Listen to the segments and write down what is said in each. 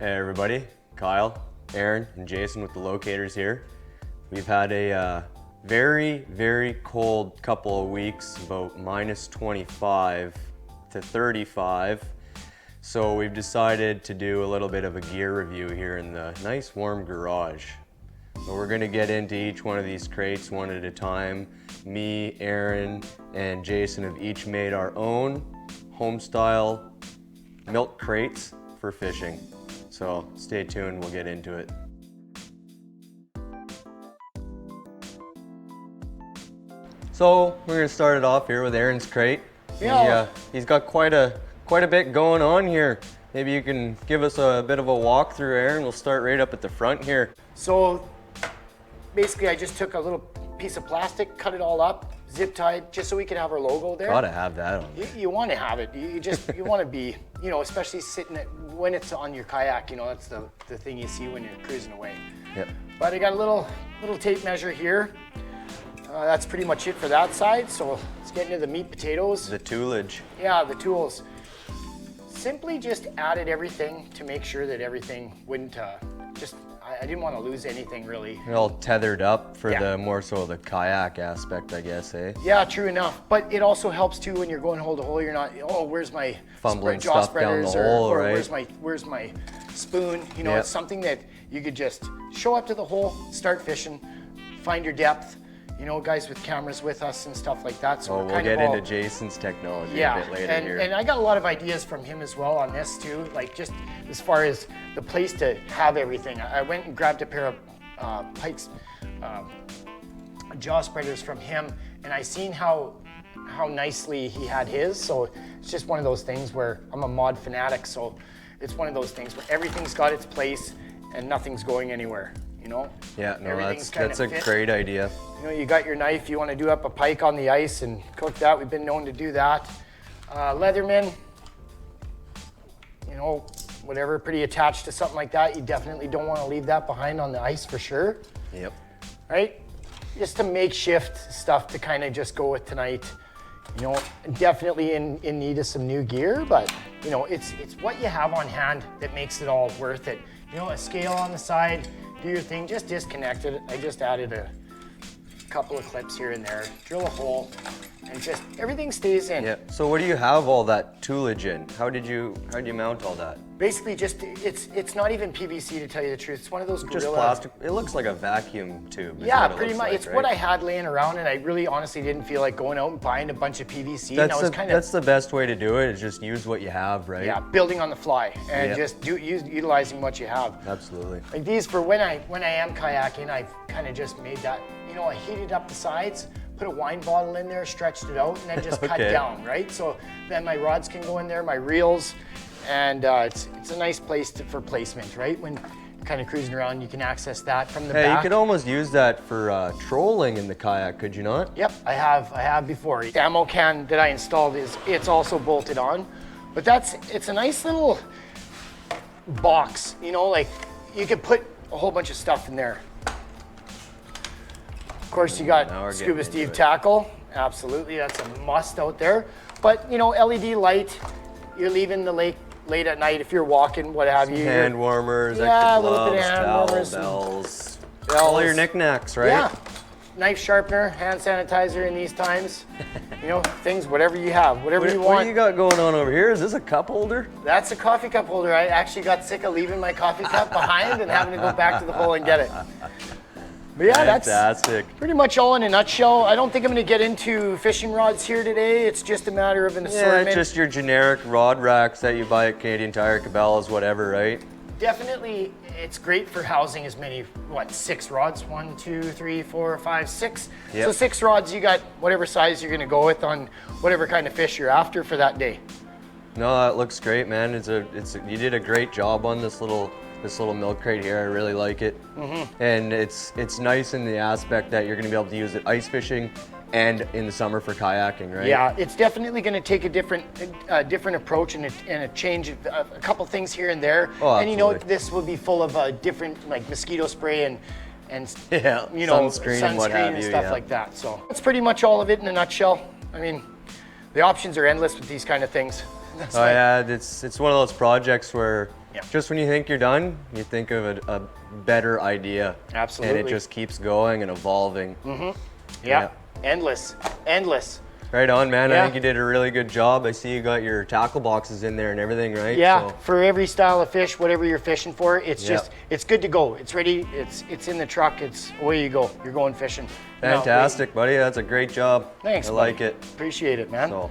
Hey everybody, Kyle, Aaron, and Jason with the Locators here. We've had a very, very cold couple of weeks, about minus 25 to 35. So we've decided to do a little bit of a gear review here in the nice warm garage. So we're gonna get into each one of these crates one at a time. Me, Aaron, and Jason have each made our own home style milk crates for fishing. So stay tuned, we'll get into it. So we're gonna start it off here with Aaron's crate. Yeah. He's got quite a bit going on here. Maybe you can give us a bit of a walk through, Aaron. We'll start right up at the front here. So basically I just took a little piece of plastic, cut it all up, zip tied, just so we could have our logo there. Gotta have that on. You want to have it. You want to be, especially sitting when it's on your kayak, that's the thing you see when you're cruising away. Yep. But I got a little tape measure here. That's pretty much it for that side. So let's get into the meat potatoes. The toolage. Yeah, the tools. Simply just added everything to make sure that everything wouldn't I didn't want to lose anything really. They're all tethered up for Yeah. the more so the kayak aspect, I guess, eh? Yeah, true enough. But it also helps too when you're going hole to hole. You're not, where's my Fumbling jaw stuff down the spreaders, hole, or right? where's my spoon? Yeah. It's something that you could just show up to the hole, start fishing, find your depth. Guys with cameras with us and stuff like that. So we'll get into Jason's technology a bit later here. And I got a lot of ideas from him as well on this too, like just as far as the place to have everything. I went and grabbed a pair of Pike's jaw spreaders from him, and I seen how nicely he had his. So it's just one of those things where I'm a mod fanatic, so it's one of those things where everything's got its place and nothing's going anywhere. Yeah, no, Everything's that's a fit. great idea. You got your knife, you want to do up a pike on the ice and cook that. We've been known to do that. Leatherman, whatever, pretty attached to something like that. You definitely don't want to leave that behind on the ice for sure. Yep. Right? Just to makeshift stuff to kind of just go with tonight. Definitely in need of some new gear, but it's what you have on hand that makes it all worth it. A scale on the side, do your thing, just disconnect it. I just added a couple of clips here and there, drill a hole, and just everything stays in. Yeah. So what do you have all that toolage in? How did you mount all that? Basically, just it's not even PVC to tell you the truth. It's one of those Just plastic. It looks like a vacuum tube. Yeah, pretty much. It's what I had laying around, and I really honestly didn't feel like going out and buying a bunch of PVC. That's the best way to do it. Is just use what you have, right? Yeah, building on the fly and just utilizing what you have. Absolutely. Like these for when I am kayaking, I've kind of just made that. I heated up the sides, put a wine bottle in there, stretched it out, and then just cut down, right? So then my rods can go in there, my reels, and it's a nice place for placement, right? When you're kind of cruising around, you can access that from the back. Hey, you could almost use that for trolling in the kayak, could you not? Yep, I have before. The ammo can that I installed it's also bolted on, but it's a nice little box, like you could put a whole bunch of stuff in there. Of course, you got Scuba Steve tackle. Absolutely, that's a must out there. But LED light. You're leaving the lake late at night if you're walking, what have you. Hand warmers, yeah, extra gloves, a little bit of hand towel, warmers, bells, all your knickknacks, right? Yeah. Knife sharpener, hand sanitizer in these times. Things, whatever you have, whatever you want. What do you got going on over here? Is this a cup holder? That's a coffee cup holder. I actually got sick of leaving my coffee cup behind and having to go back to the hole and get it. But yeah, fantastic. That's pretty much all in a nutshell. I don't think I'm going to get into fishing rods here today. It's just a matter of an assortment. Yeah, just your generic rod racks that you buy at Canadian Tire, Cabela's, whatever, right? Definitely, it's great for housing as many, 6 rods? 1, 2, 3, 4, 5, 6. Yep. So 6 rods, you got whatever size you're going to go with on whatever kind of fish you're after for that day. No, that looks great, man. You did a great job on this little milk crate here. I really like it. Mm-hmm. And it's nice in the aspect that you're going to be able to use it ice fishing and in the summer for kayaking, right? Yeah, it's definitely going to take a different approach and a change of a couple things here and there. Oh, and absolutely. this will be full of different mosquito spray and yeah, sunscreen and what have you, stuff like that. So that's pretty much all of it in a nutshell. I mean, the options are endless with these kind of things. Yeah, it's one of those projects where Yeah. Just when you think you're done, you think of a better idea. Absolutely. And it just keeps going and evolving. Yeah. Endless. Right on, man. Yeah. I think you did a really good job. I see you got your tackle boxes in there and everything, right? Yeah, So, for every style of fish, whatever you're fishing for, it's Yeah. just, it's good to go. It's ready, it's in the truck, it's away you go. You're going fishing. fantastic, buddy. That's a great job. Thanks, I buddy. like it. Appreciate it, man. So.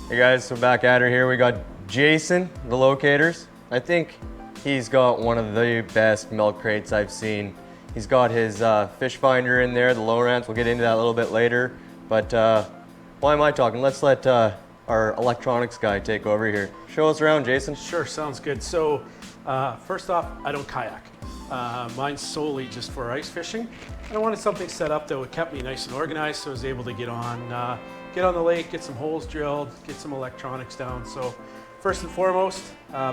Hey guys, so back at her here. We got Jason, the Locators. I think he's got one of the best milk crates I've seen. He's got his fish finder in there, the Lowrance. We'll get into that a little bit later. But why am I talking? Let's let our electronics guy take over here. Show us around, Jason. Sure, sounds good. So first off, I don't kayak. Mine's solely just for ice fishing. And I wanted something set up that would keep me nice and organized, so I was able to get on the lake, get some holes drilled, get some electronics down. So first and foremost,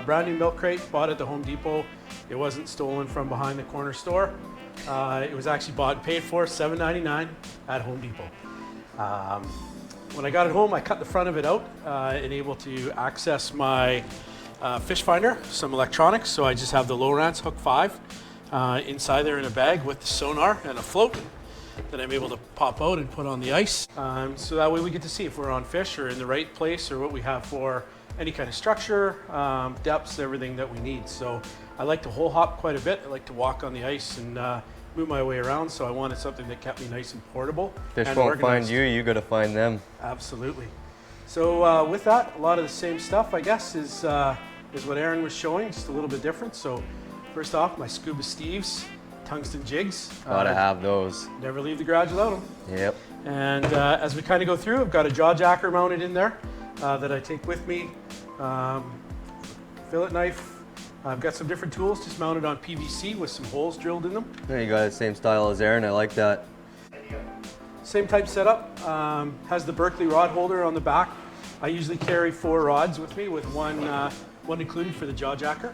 brand new milk crate, bought at the Home Depot. It wasn't stolen from behind the corner store. It was actually bought and paid for, $7.99 at Home Depot. When I got it home, I cut the front of it out and able to access my fish finder, some electronics. So I just have the Lowrance Hook 5 inside there in a bag with the sonar and a float that I'm able to pop out and put on the ice. So that way we get to see if we're on fish or in the right place or what we have for any kind of structure, depths, everything that we need. So I like to hole hop quite a bit. I like to walk on the ice and move my way around. So I wanted something that kept me nice and portable. Fish and won't organized. find you, you gotta find them. Absolutely. So with that, a lot of the same stuff, I guess, is what Aaron was showing, just a little bit different. So first off, my Scuba Steves, tungsten jigs. Gotta have those. Never leave the garage without them. Yep. And as we kind of go through, I've got a jaw jacker mounted in there that I take with me. Fillet knife. I've got some different tools just mounted on PVC with some holes drilled in them. There you got the same style as Aaron. I like that. Same type setup. Has the Berkeley rod holder on the back. I usually carry 4 rods with me, with one included for the jaw jacker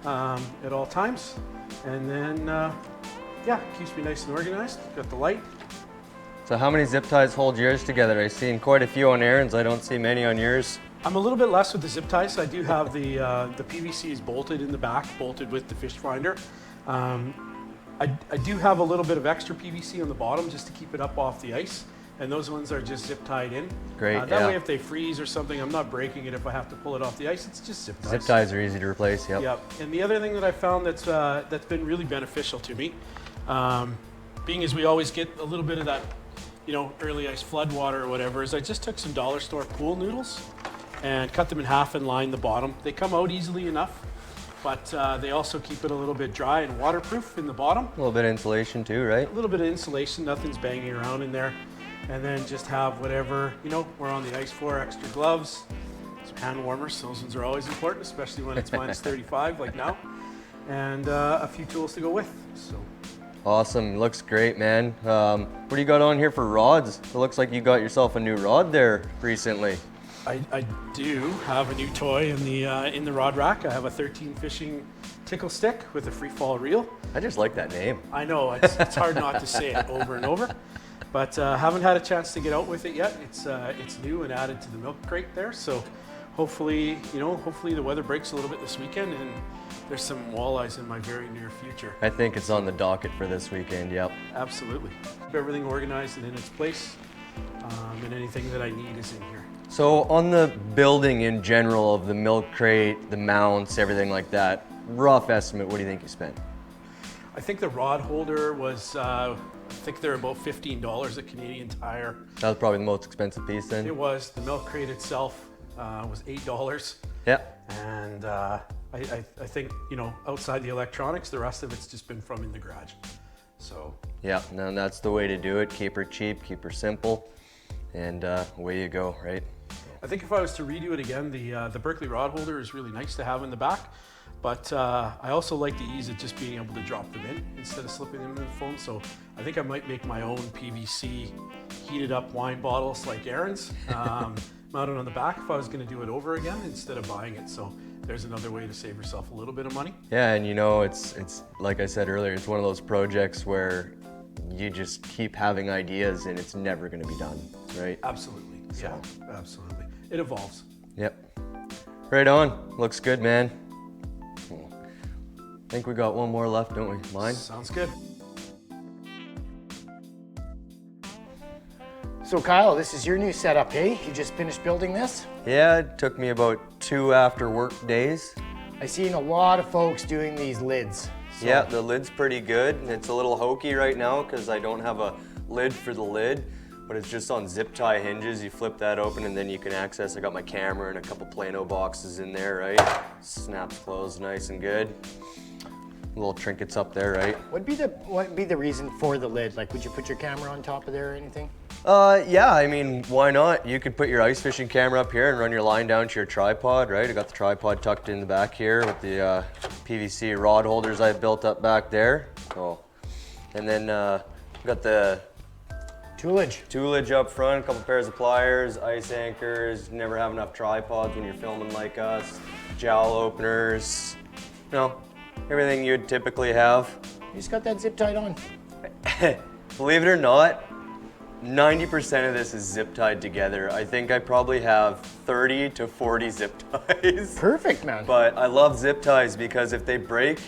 at all times. And then, yeah, keeps me nice and organized. Got the light. So how many zip ties hold yours together? I've seen quite a few on Aaron's. I don't see many on yours. I'm a little bit less with the zip ties. I do have the PVC is bolted in the back, bolted with the fish finder. I do have a little bit of extra PVC on the bottom just to keep it up off the ice. And those ones are just zip tied in. Great, That yeah. way if they freeze or something, I'm not breaking it if I have to pull it off the ice. It's just zip ties. Zip ties are easy to replace, yep. Yep. And the other thing that I found that's been really beneficial to me, being as we always get a little bit of that, early ice flood water or whatever, is I just took some dollar store pool noodles and cut them in half and lined the bottom. They come out easily enough, but they also keep it a little bit dry and waterproof in the bottom. A little bit of insulation too, right? A little bit of insulation, nothing's banging around in there. And then just have whatever, we're on the ice for, extra gloves, some hand warmers. Those ones are always important, especially when it's minus 35 like now. And a few tools to go with, so. Awesome, looks great, man. What do you got on here for rods? It looks like you got yourself a new rod there recently. I do have a new toy in the rod rack. I have a 13 fishing tickle stick with a free fall reel. I just like that name. I know, it's hard not to say it over and over. But haven't had a chance to get out with it yet. It's new and added to the milk crate there. So hopefully, hopefully the weather breaks a little bit this weekend and there's some walleyes in my very near future. I think it's on the docket for this weekend, yep. Absolutely. Keep everything organized and in its place, and anything that I need is in here. So on the building in general of the milk crate, the mounts, everything like that, rough estimate, what do you think you spent? I think the rod holder was, I think they're about $15 at Canadian Tire. That was probably the most expensive piece then? It was. The milk crate itself was $8. Yep. And I think, outside the electronics, the rest of it's just been from in the garage. So. Yeah, no, that's the way to do it. Keep her cheap, keep her simple, and away you go, right? I think if I was to redo it again, the Berkeley rod holder is really nice to have in the back. But I also like the ease of just being able to drop them in instead of slipping them in the foam. So I think I might make my own PVC heated up wine bottles like Aaron's, mounted on the back if I was going to do it over again instead of buying it. So there's another way to save yourself a little bit of money. Yeah, and it's like I said earlier, it's one of those projects where you just keep having ideas and it's never going to be done, right? Absolutely. So. Yeah, absolutely. It evolves. Yep. Right on. Looks good, man. I think we got one more left, don't we? Mine? Sounds good. So Kyle, this is your new setup, hey? You just finished building this? Yeah, it took me about 2 after work days. I've seen a lot of folks doing these lids. So Yeah, the lid's pretty good. It's a little hokey right now because I don't have a lid for the lid, but it's just on zip tie hinges. You flip that open and then you can access. I got my camera and a couple Plano boxes in there, right? Snaps closed nice and good. Little trinkets up there, right? What'd be the reason for the lid? Like, would you put your camera on top of there or anything? Yeah, I mean, why not? You could put your ice fishing camera up here and run your line down to your tripod, right? I got the tripod tucked in the back here with the PVC rod holders I built up back there. Oh, and then got the toolage up front, a couple pairs of pliers, ice anchors. Never have enough tripods when you're filming like us. Jowl openers, you know, everything you'd typically have. You just got that zip tied on. Believe it or not, 90% of this is zip tied together. I think I probably have 30 to 40 zip ties. Perfect, man. But I love zip ties because if they break,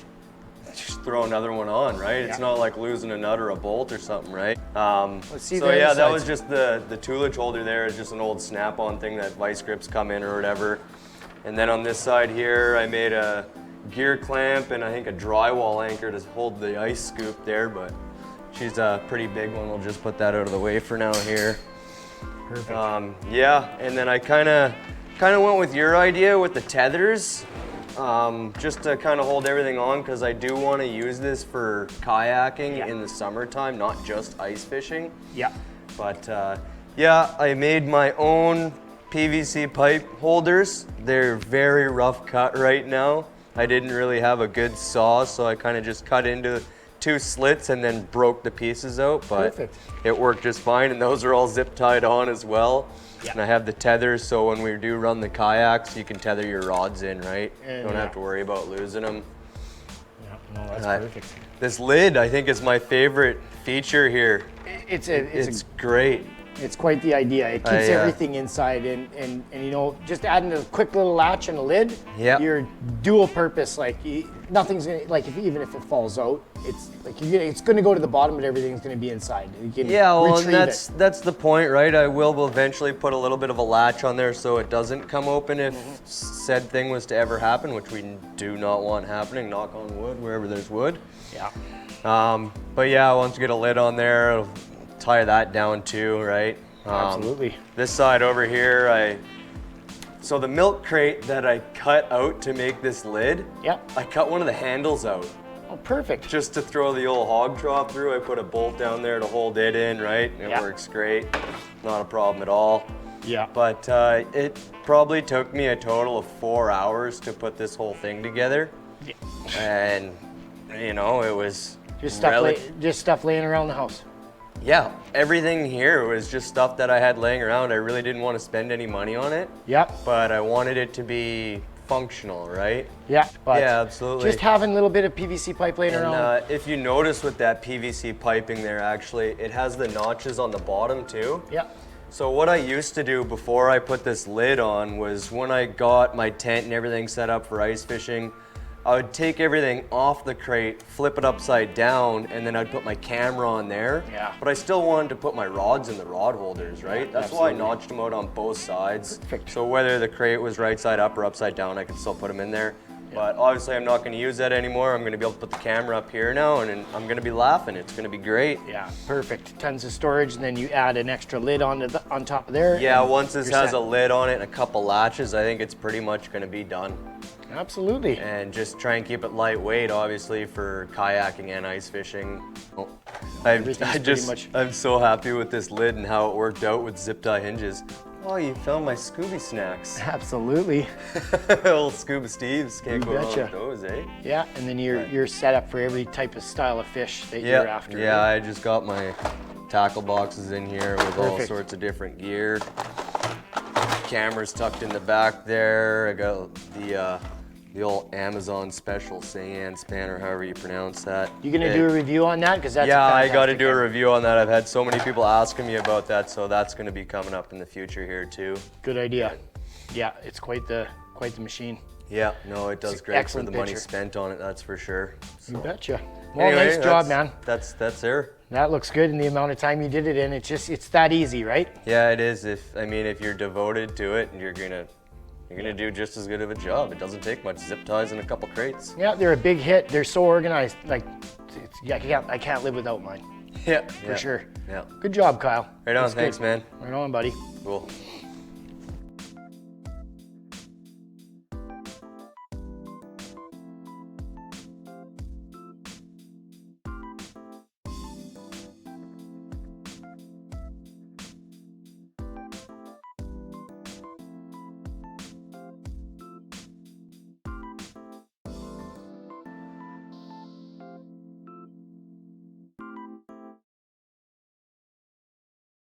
just throw another one on, right? It's not like losing a nut or a bolt or something, right? Let's see So the yeah, that insides. was just the toolage holder there. It's just an old snap-on thing that vice grips come in or whatever. And then on this side here, I made a gear clamp and I think a drywall anchor to hold the ice scoop there, but she's a pretty big one. We'll just put that out of the way for now here. Perfect. Yeah, and then I kind of went with your idea with the tethers, just to kind of hold everything on because I do want to use this for kayaking in the summertime, not just ice fishing. Yeah. But yeah, I made my own PVC pipe holders. They're very rough cut right now. I didn't really have a good saw, so I kind of just cut into 2 slits and then broke the pieces out, but Perfect. it worked just fine, and those are all zip tied on as well. Yeah. And I have the tethers, so when we do run the kayaks, you can tether your rods in, right? And Don't have to worry about losing them. Yeah, no, that's perfect. This lid, I think, is my favorite feature here. It's Great. It's quite the idea. It keeps everything inside, and you know, just adding a quick little latch and a lid. Yeah. You're dual purpose. Like nothing's gonna even if it falls out, it's like it's gonna go to the bottom, but everything's gonna be inside. You can Yeah, well, and retrieve that's the point, right? I will eventually put a little bit of a latch on there so it doesn't come open if said thing was to ever happen, which we do not want happening. Knock on wood, wherever there's wood. Yeah. But yeah, once you get a lid on there, it'll tie that down too, right? Absolutely. This side over here, so the milk crate that I cut out to make this lid, Yeah. I cut one of the handles out Oh, perfect. just to throw the old hog trough through. I put a bolt down there to hold it in, right? It Yeah. works great, not a problem at all. Yeah. But it probably took me a total of 4 hours to put this whole thing together. Yeah. And you know, it was Just stuff laying around the house. yeah, everything here was just stuff that I had laying around. I really didn't want to spend any money on it, Yep. but I wanted it to be functional, right? Yeah. But Yeah, absolutely. just having a little bit of PVC pipe laying around. And if you notice with that PVC piping there, actually, it has the notches on the bottom too. Yeah. So what I used to do before I put this lid on was when I got my tent and everything set up for ice fishing, I would take everything off the crate, flip it upside down, and then I'd put my camera on there. Yeah. But I still wanted to put my rods in the rod holders, right? Yeah, That's why I absolutely. notched them out on both sides. Perfect. So whether the crate was right side up or upside down, I could still put them in there. But obviously I'm not going to use that anymore. I'm going to be able to put the camera up here now, and I'm going to be laughing. It's going to be great. Yeah, perfect. Tons of storage, and then you add an extra lid on top of there. Yeah, and once this you're has set. a lid on it and a couple latches, I think it's pretty much going to be done. Absolutely. And just try and keep it lightweight, obviously, for kayaking and ice fishing. I'm so happy with this lid and how it worked out with zip tie hinges. Oh, you found my Scooby snacks. Absolutely. Old Scuba Steve's, can't You go wrong betcha. with those, eh? Yeah, and then you're set up for every type of style of fish that you're after. Yeah, right? I just got my tackle boxes in here with all Perfect. sorts of different gear. Camera's tucked in the back there. I got the old Amazon special sand span, or however you pronounce that. You gonna do a review on that? Because that's Yeah, I fantastic got to do a camera. review on that. I've had so many people asking me about that, so that's going to be coming up in the future here too. Good idea. Yeah, it's quite the quite the machine. Yeah, no, it does It's an great for excellent the money picture. spent on it, that's for sure. You So, betcha. Well, anyway, nice job, that's- man. That's her. That looks good in the amount of time you did it in. It's that easy, right? Yeah, it is. If you're devoted to it, you're gonna do just as good of a job. It doesn't take much. Zip ties and a couple crates. Yeah, they're a big hit. They're so organized. Like, I can't live without mine. Yeah, For sure. Yeah. Good job, Kyle. Right on. That's Thanks, good. man. Right on, buddy. Cool.